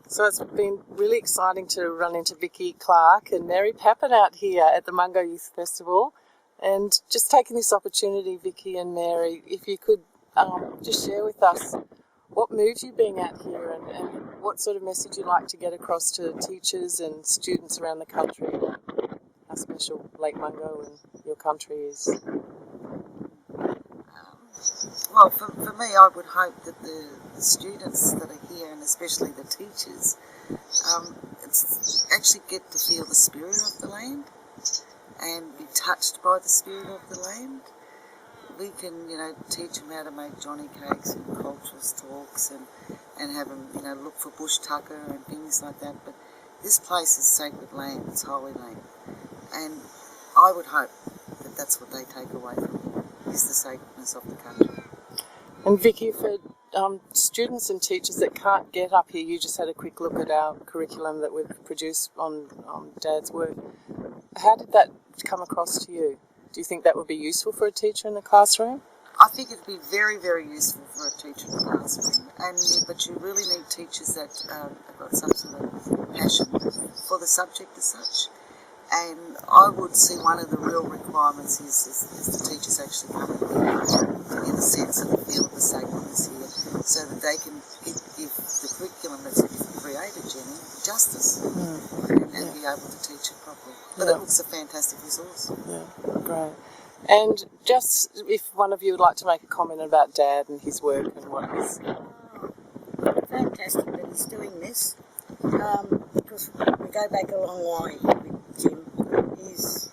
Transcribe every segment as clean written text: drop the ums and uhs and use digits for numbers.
So it's been really exciting to run into Vicki Clark and Mary Pappin out here at the Mungo Youth Festival. And just taking this opportunity, Vicki and Mary, if you could just share with us what moved you being out here and what sort of message you'd like to get across to teachers and students around the country about how special Lake Mungo and your country is. Well, for me, I would hope that the students that are here, and especially the teachers, actually get to feel the spirit of the land and be touched by the spirit of the land. We can, teach them how to make johnny cakes and cultural talks and have them, look for bush tucker and things like that. But this place is sacred land, it's holy land. And I would hope that that's what they take away from here, is the sacredness of the country. And Vicki, for students and teachers that can't get up here, you just had a quick look at our curriculum that we've produced on Dad's work. How did that come across to you? Do you think that would be useful for a teacher in the classroom? I think it would be very, very useful for a teacher in the classroom. But you really need teachers that have got some sort of passion for the subject as such. And I would see one of the real requirements is the teachers actually coming here to get a sense of the feel of the sacredness here, so that they can give the curriculum that's created, Jenny, justice and be able to teach it properly. But it looks a fantastic resource. Yeah, great. And just if one of you would like to make a comment about Dad and his work and what he's... Fantastic that he's doing this, because we go back a long way with Jim. He's,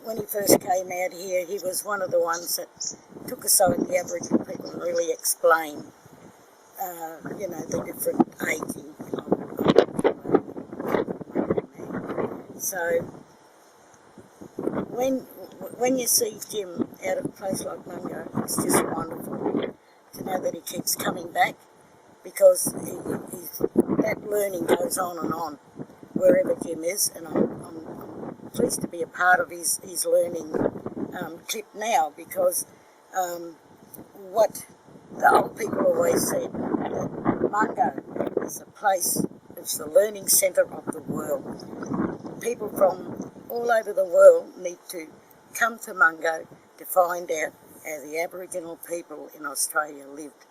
when he first came out here, he was one of the ones that took aside the Aboriginal people and really explained, the different aging of So when you see Jim out of a place like Mungo, it's just wonderful to know that he keeps coming back, because that learning goes on wherever Jim is, and I'm pleased to be a part of his learning clip now, because what the old people always said, that Mungo is a place, it's the learning centre of the world. People from all over the world need to come to Mungo to find out how the Aboriginal people in Australia lived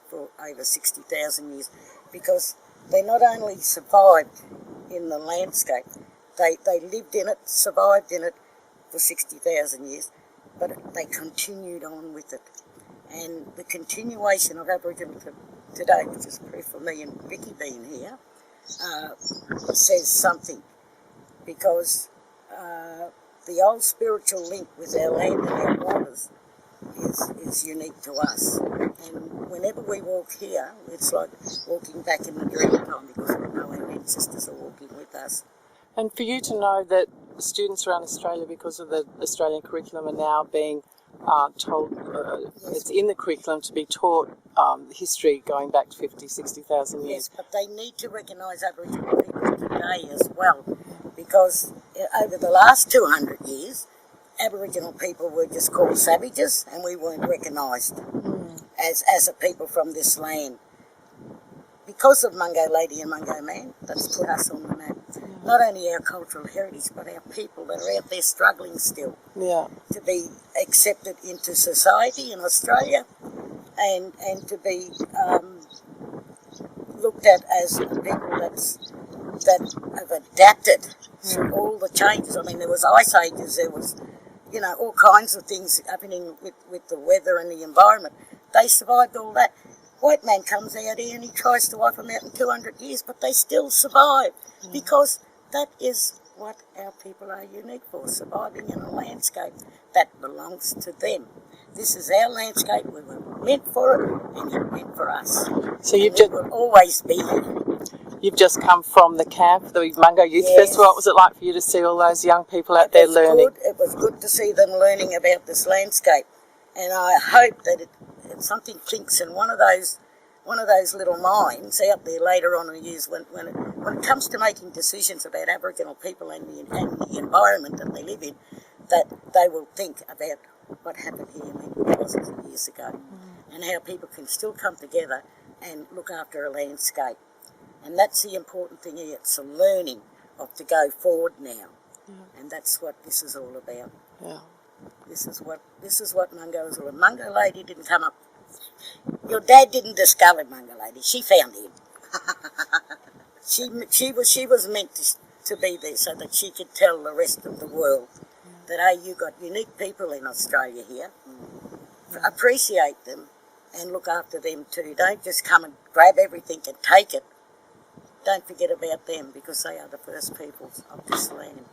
for over 60,000 years, because they not only survived in the landscape, they lived in it, survived in it for 60,000 years, but they continued on with it. And the continuation of Aboriginal today, which is proof for me and Vicki being here, says something, because the old spiritual link with our land and our waters is unique to us. And whenever we walk here, it's like walking back in the dream time, because we know our ancestors are walking with us. And for you to know that students around Australia, because of the Australian curriculum, are now being told, it's in the curriculum to be taught history going back to 50, 60,000 years. Yes, but they need to recognise Aboriginal people today as well, because over the last 200 years, Aboriginal people were just called savages, and we weren't recognised as a people from this land. Because of Mungo Lady and Mungo Man, that's put us on the map. Not only our cultural heritage, but our people that are out there struggling still to be accepted into society in Australia, and to be looked at as a people that have adapted through all the changes. I mean, there was ice ages, there was all kinds of things happening with the weather and the environment. They survived all that. White man comes out here and he tries to wipe them out in 200 years, but they still survive, because that is what our people are unique for, surviving in a landscape that belongs to them. This is our landscape. We were meant for it, and it's meant for us. So it will always be here. You've just come from the camp, the Mungo Youth Festival. What was it like for you to see all those young people out there learning? It was good to see them learning about this landscape, and I hope that something clinks in one of those little minds out there later on in the years when it comes to making decisions about Aboriginal people and the environment that they live in, that they will think about what happened here many thousands of years ago, and how people can still come together and look after a landscape. And that's the important thing here. It's a learning of to go forward now. And that's what this is all about. Yeah. This is what Mungo is all about. Mungo Lady didn't come up. Your dad didn't discover Mungo Lady. She found him. she was meant to be there so that she could tell the rest of the world that, hey, you got unique people in Australia here. Appreciate them and look after them too. Don't just come and grab everything and take it. Don't forget about them, because they are the first peoples of this land.